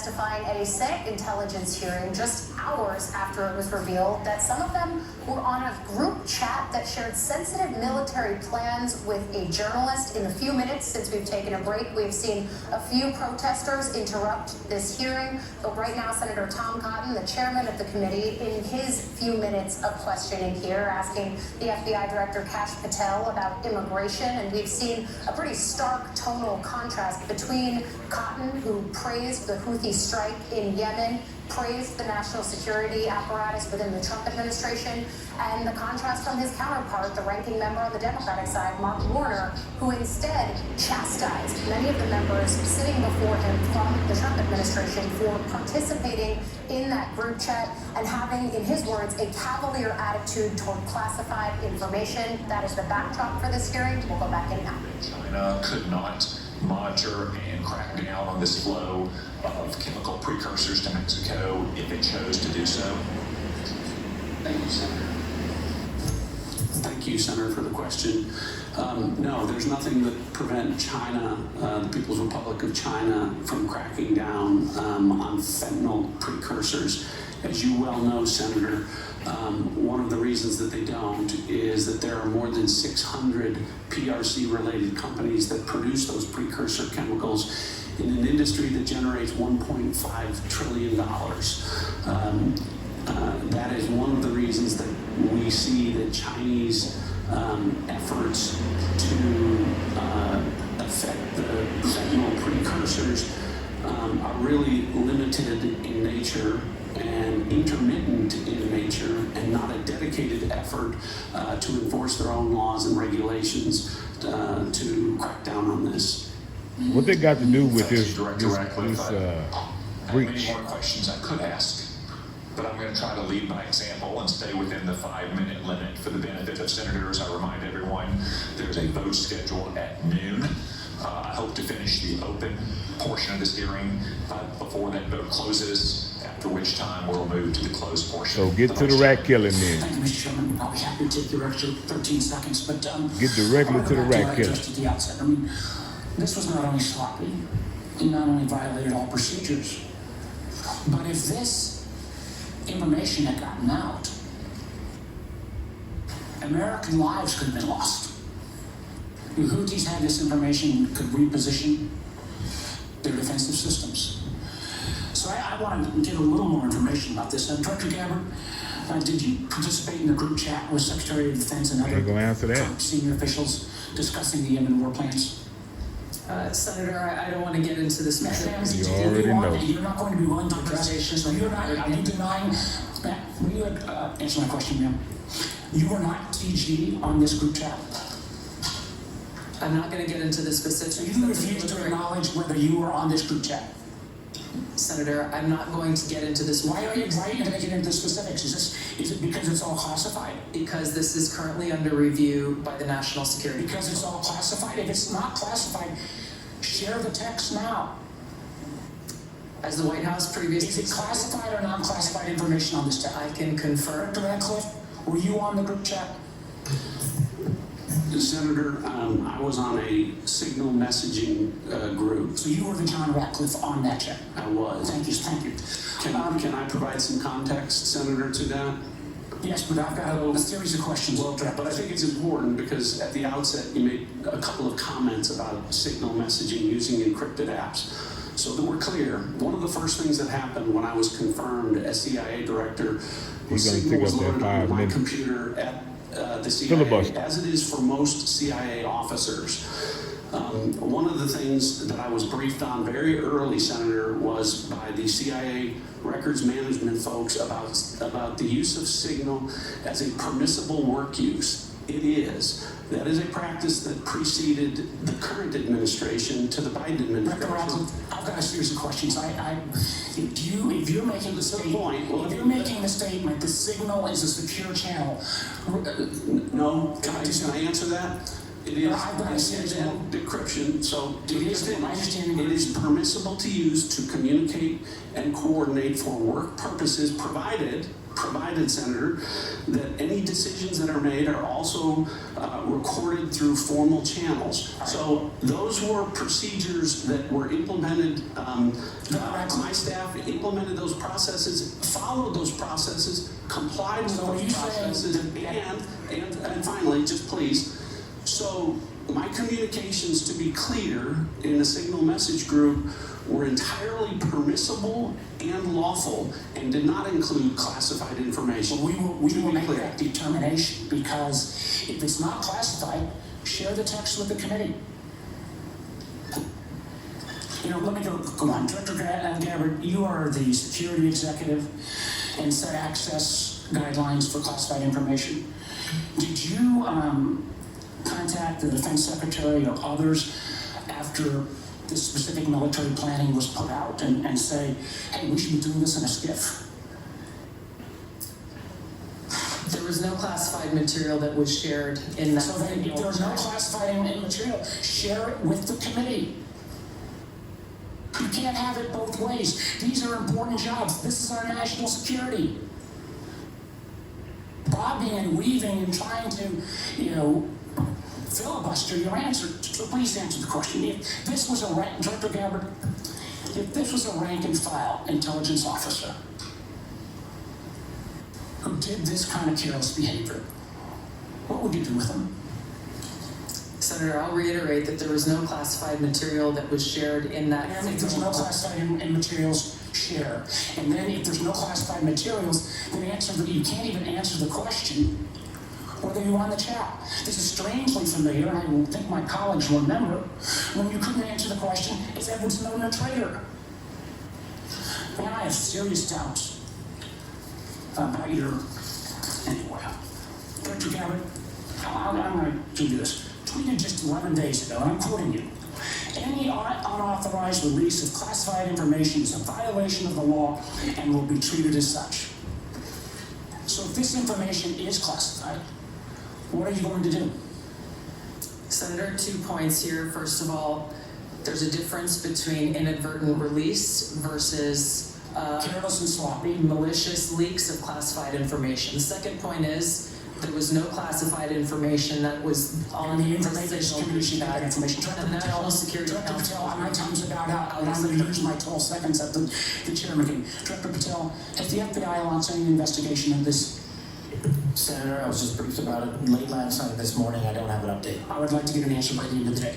Testifying at a Senate intelligence hearing just hours after it was revealed that some of them were on a group chat that shared sensitive military plans with a journalist. In the few minutes since we've taken a break, we've seen a few protesters interrupt this hearing. But right now, Senator Tom Cotton, the chairman of the committee, in his few minutes of questioning here, asking the FBI Director Kash Patel about immigration. And we've seen a pretty stark tonal contrast between Cotton, who praised the Houthi strike in Yemen, praised the national security apparatus within the Trump administration, and the contrast from his counterpart, the ranking member on the Democratic side, Mark Warner, who instead chastised many of the members sitting before him from the Trump administration for participating in that group chat and having, in his words, a cavalier attitude toward classified information. That is the backdrop for this hearing. We'll go back in now. China could not monitor and crack down on this flow of chemical precursors to Mexico if it chose to do so? Thank you, Senator. Thank you, Senator, for the question. No, there's nothing that prevent China, the People's Republic of China, from cracking down on fentanyl precursors. As you well know, Senator, one of the reasons that they don't is that there are more than 600 PRC-related companies that produce those precursor chemicals in an industry that generates $1.5 trillion. That is one of the reasons that we see that Chinese efforts to affect the fentanyl precursors are really limited in nature and intermittent in nature, and not a dedicated effort to enforce their own laws and regulations to crack down on this. What they got to do with this breach? Many more questions I could ask, but I'm going to try to lead by example and stay within the 5-minute limit for the benefit of senators. I remind everyone there's a vote scheduled at noon. I hope to finish the open portion of this hearing before that vote closes, after which time we'll move to the closed portion. So get to the rat killing then. Thank you, Mr. Chairman. I'll be happy to take the extra 13 seconds, but get directly to the rat killing. Just at the outset, I mean, this was not only sloppy, it not only violated all procedures, but if this information had gotten out, American lives could have been lost. The Houthis had this information, could reposition their defensive systems. So I want to get a little more information about this. Director Gabbard, did you participate in the group chat with Secretary of Defense and other Trump senior officials discussing the Yemen war plans? Senator, I don't want to get into this matter. You already know. You're not going to be willing to address it. So you're not, are you denying, will you answer my question, ma'am? You were not TG on this group chat? I'm not going to get into the specifics. So you refuse to acknowledge whether you were on this group chat? Senator, I'm not going to get into this. Why are you going to get into the specifics? Is it because it's all classified? Because this is currently under review by the National Security Because Council. it's all classified? If it's not classified, share the text now. As the White House previously... Is it classified or non-classified information on this text? I can confirm. Director Radcliffe, were you on the group chat? Senator, I was on a signal messaging group. So you were the John Ratcliffe on that chat? I was. Thank you, thank you. Can I provide some context, Senator, to that? Yes, but I've got a series of questions. Well, but I think it's important because at the outset you made a couple of comments about signal messaging using encrypted apps. So that we're clear, one of the first things that happened when I was confirmed as CIA director was Signal was loaded on my computer at the CIA, as it is for most CIA officers. One of the things that I was briefed on very early, Senator, was by the CIA records management folks about the use of Signal as a permissible work use. It is. That is a practice that preceded the current administration to the Biden administration. Dr. Radcliffe, I've got a series of questions. If you're making the statement, the Signal is a secure channel. No, can I answer that? It is end-to-end decryption, so it is permissible to use to communicate and coordinate for work purposes, provided provided, Senator, that any decisions that are made are also recorded through formal channels. So those were procedures that were implemented. My staff implemented those processes, followed those processes, complied with those processes, and finally, just please. So my communications, to be clear, in the Signal message group were entirely permissible and lawful and did not include classified information. Well, we will make that determination, because if it's not classified, share the text with the committee. You know, let me go on. Director Gabbard, you are the security executive and set access guidelines for classified information. Did you contact the Defense Secretary or others after this specific military planning was put out and say, hey, we should be doing this in a skiff? There was no classified material that was shared in that. So then, if there's no classified material, share it with the committee. You can't have it both ways. These are important jobs. This is our national security. Bobbing and weaving and trying to, filibuster your answer. So please answer the question. If this was a Director Gabbard, if this was a rank and file intelligence officer who did this kind of careless behavior, what would you do with them? Senator, I'll reiterate that there was no classified material that was shared in that. And if there's no classified materials, share. And then if there's no classified materials, then you can't even answer the question whether you were on the chat. This is strangely familiar, and I think my colleagues will remember, when you couldn't answer the question, is Edward Snowden a traitor? And I have serious doubts about your... Anyway, Director Gabbard, I'm going to do this. Tweeted just 11 days ago, and I'm quoting you. Any unauthorized release of classified information is a violation of the law and will be treated as such. So if this information is classified, what are you going to do? Senator, 2 points here. First of all, there's a difference between inadvertent release versus Careless and sloppy. malicious leaks of classified information. The second point is there was no classified information that was on the the information commission got that information. And the National Security Director Council. Patel, my time's about out, and I'm going to use my 12 seconds at the chairman again. Director Patel, has the FBI launched any investigation of this? Senator, I was just briefed about it late last night, this morning. I don't have an update. I would like to get an answer by the end of the day.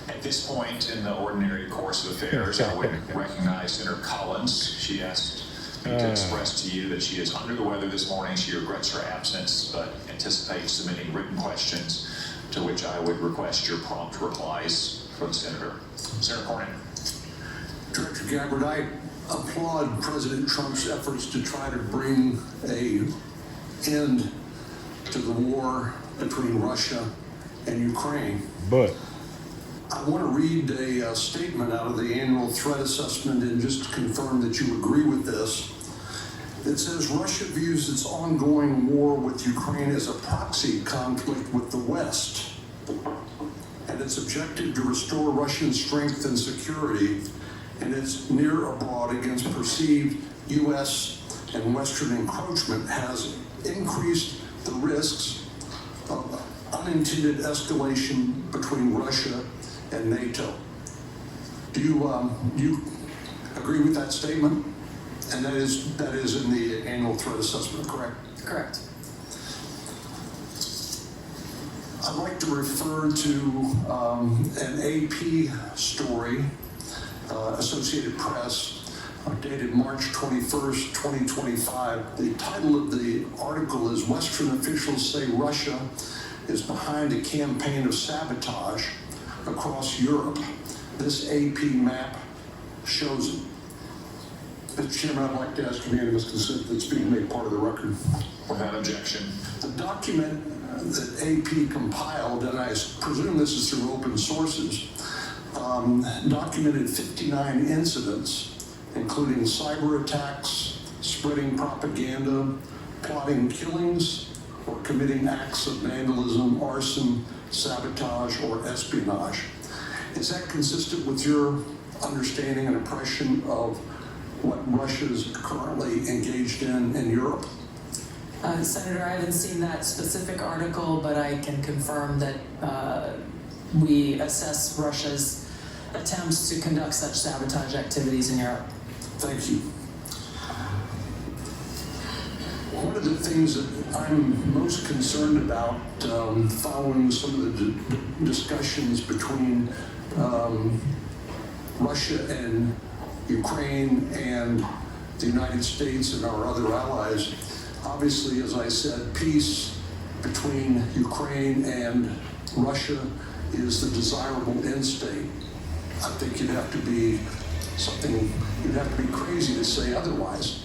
At this point in the ordinary course of affairs, I would recognize Senator Collins. She asked me to express to you that she is under the weather this morning. She regrets her absence, but anticipates submitting written questions, to which I would request your prompt replies for the Senator. Senator Cornyn. Director Gabbard, I applaud President Trump's efforts to try to bring an end to the war between Russia and Ukraine. But I want to read a statement out of the annual threat assessment and just confirm that you agree with this. It says Russia views its ongoing war with Ukraine as a proxy conflict with the West, and its objective to restore Russian strength and security and its near abroad against perceived U.S. and Western encroachment has increased the risks of unintended escalation between Russia and NATO. Do you agree with that statement? And that is in the annual threat assessment, correct? Correct. I'd like to refer to an AP story, Associated Press, dated March 21st, 2025. The title of the article is "Western Officials Say Russia is Behind a Campaign of Sabotage Across Europe. This AP map shows it." Mr. Chairman, I'd like to ask unanimous consent that's being made part of the record. Without objection. The document that AP compiled, and I presume this is through open sources, documented 59 incidents, including cyber attacks, spreading propaganda, plotting killings, or committing acts of vandalism, arson, sabotage, or espionage. Is that consistent with your understanding and impression of what Russia's currently engaged in Europe? Senator, I haven't seen that specific article, but I can confirm that we assess Russia's attempts to conduct such sabotage activities in Europe. Thank you. One of the things that I'm most concerned about following some of the discussions between Russia and Ukraine and the United States and our other allies, obviously, as I said, peace between Ukraine and Russia is the desirable end state. I think you'd have to be crazy to say otherwise.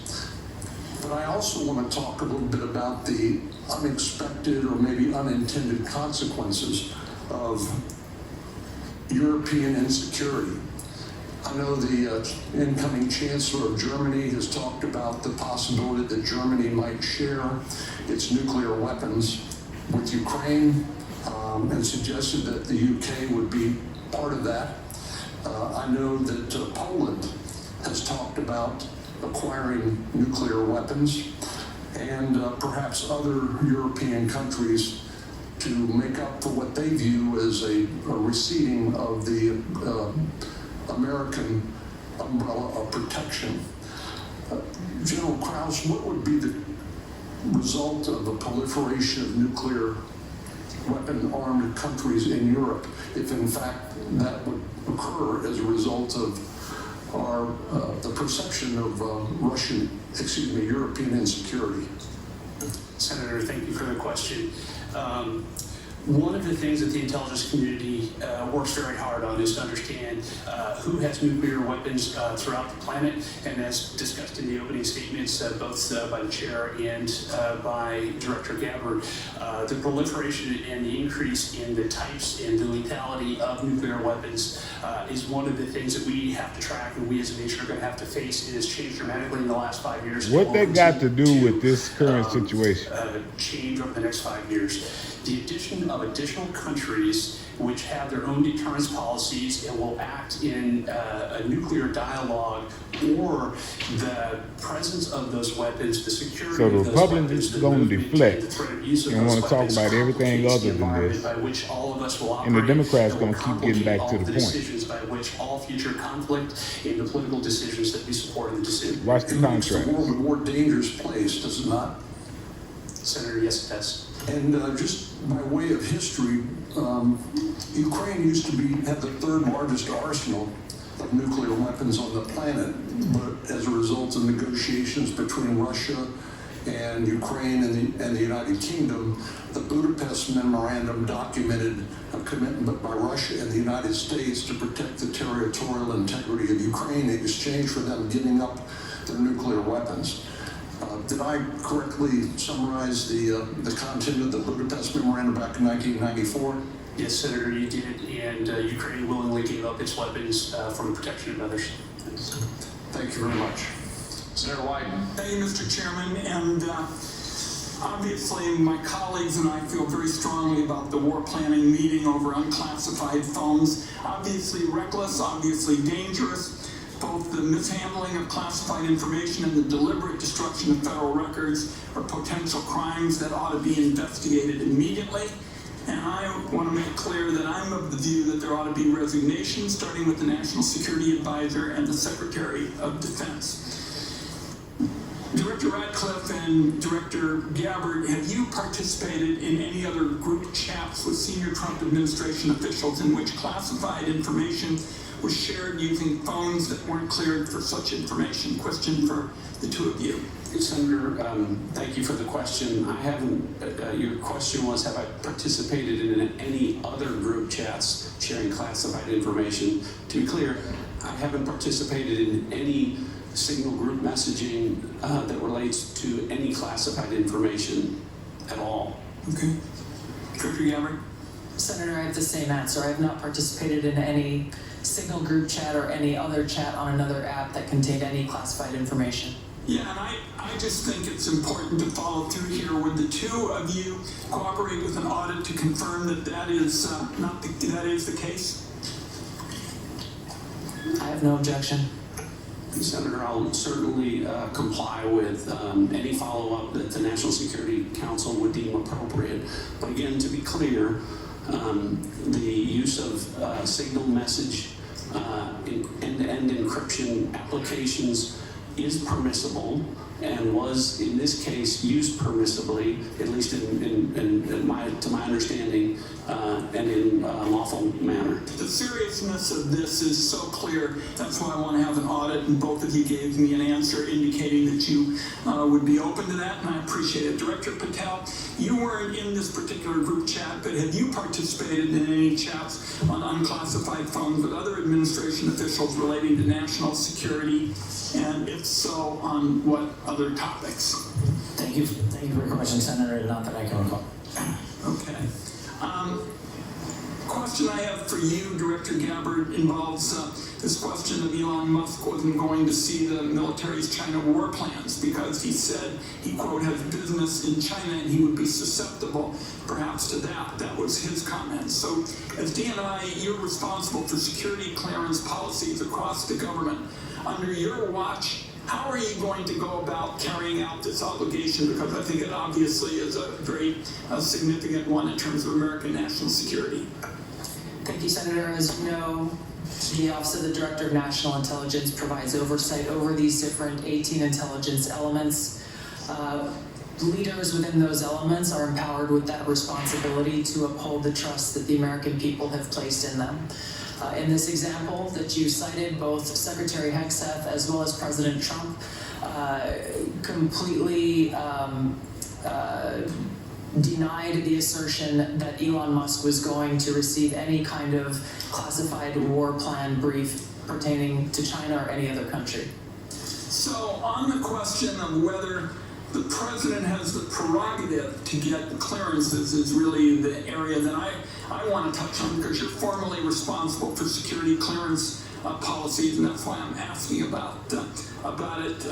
But I also want to talk a little bit about the unexpected or maybe unintended consequences of European insecurity. I know the incoming Chancellor of Germany has talked about the possibility that Germany might share its nuclear weapons with Ukraine and suggested that the UK would be part of that. I know that Poland has talked about acquiring nuclear weapons, and perhaps other European countries to make up for what they view as a receding of the American umbrella of protection. General Krause, what would be the result of the proliferation of nuclear weapon-armed countries in Europe if in fact that would occur as a result of the perception of European insecurity? Senator, thank you for the question. One of the things that the intelligence community works very hard on is to understand who has nuclear weapons throughout the planet, and as discussed in the opening statements, both by the chair and by Director Gabbard, the proliferation and the increase in the types and the lethality of nuclear weapons is one of the things that we have to track, and we as a nation are going to have to face. It has changed dramatically in the last 5 years. What that got to do with this current situation? Change over the next 5 years. The addition of additional countries which have their own deterrence policies and will act in a nuclear dialogue, or the presence of those weapons, the security So the of those Republicans weapons, is going to deflect and want to talk about everything other than this. by which all of us will And the operate, Democrats that gonna will keep getting back to complicate all the the point. decisions by which all future conflict and the political decisions that we support in the decision. Watch the It makes the contract. world a more dangerous place, does it not? Senator, yes, it does. And just by way of history, Ukraine used to have the third largest arsenal of nuclear weapons on the planet, but as a result of negotiations between Russia and Ukraine and the United Kingdom, the Budapest Memorandum documented a commitment by Russia and the United States to protect the territorial integrity of Ukraine in exchange for them giving up their nuclear weapons. Did I correctly summarize the content of the Budapest Memorandum back in 1994? Yes, Senator, you did, and Ukraine willingly gave up its weapons for the protection of others. Thank you very much. Senator Wyden. Thank you, Mr. Chairman, and obviously my colleagues and I feel very strongly about the war planning meeting over unclassified phones. Obviously reckless, obviously dangerous. Both the mishandling of classified information and the deliberate destruction of federal records are potential crimes that ought to be investigated immediately. And I want to make clear that I'm of the view that there ought to be resignation, starting with the National Security Advisor and the Secretary of Defense. Director Radcliffe and Director Gabbard, have you participated in any other group chats with senior Trump administration officials in which classified information was shared using phones that weren't cleared for such information? Question for the two of you. Senator, thank you for the question. I haven't, your question was, have I participated in any other group chats sharing classified information? To be clear, I haven't participated in any Signal group messaging that relates to any classified information at all. Okay. Director Gabbard? Senator, I have the same answer. I have not participated in any Signal group chat or any other chat on another app that contained any classified information. Yeah, and I just think it's important to follow through here. Would the two of you cooperate with an audit to confirm that that is that is the case? I have no objection. Senator, I'll certainly comply with any follow-up that the National Security Council would deem appropriate. But again, to be clear, the use of signal message end-to-end encryption applications is permissible and was, in this case, used permissibly, at least to my understanding, and in a lawful manner. The seriousness of this is so clear. That's why I want to have an audit, and both of you gave me an answer indicating that you would be open to that, and I appreciate it. Director Patel, you weren't in this particular group chat, but have you participated in any chats on unclassified phones with other administration officials relating to national security? And if so, on what other topics? Thank you for your question, Senator. Not that I can recall. Okay. Question I have for you, Director Gabbard, involves this question of Elon Musk wasn't going to see the military's China war plans because he said he, quote, has business in China and he would be susceptible perhaps to that. That was his comment. So as DNI, you're responsible for security clearance policies across the government. Under your watch, how are you going to go about carrying out this obligation? Because I think it obviously is a very significant one in terms of American national security. Thank you, Senator. As you know, the Office of the Director of National Intelligence provides oversight over these different 18 intelligence elements. Leaders within those elements are empowered with that responsibility to uphold the trust that the American people have placed in them. In this example that you cited, both Secretary Hegseth as well as President Trump completely denied the assertion that Elon Musk was going to receive any kind of classified war plan brief pertaining to China or any other country. So on the question of whether the president has the prerogative to get clearances is really the area that I want to touch on, because you're formally responsible for security clearance policies, and that's why I'm asking about it.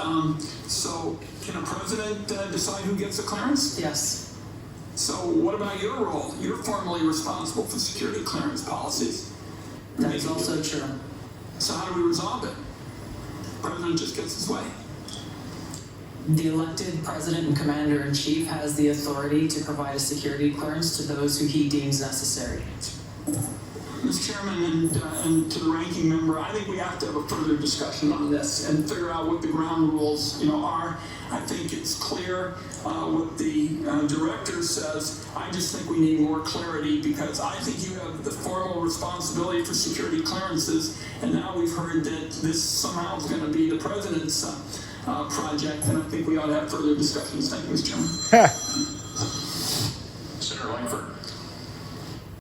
So can a president decide who gets a clearance? Yes. So what about your role? You're formally responsible for security clearance policies. That is also true. So how do we resolve it? The president just gets his way. The elected president and commander-in-chief has the authority to provide a security clearance to those who he deems necessary. Mr. Chairman, and to the ranking member, I think we have to have a further discussion on this and figure out what the ground rules, are. I think it's clear what the director says. I just think we need more clarity, because I think you have the formal responsibility for security clearances, and now we've heard that this somehow is going to be the president's project, and I think we ought to have further discussions. Thank you, Mr. Chairman.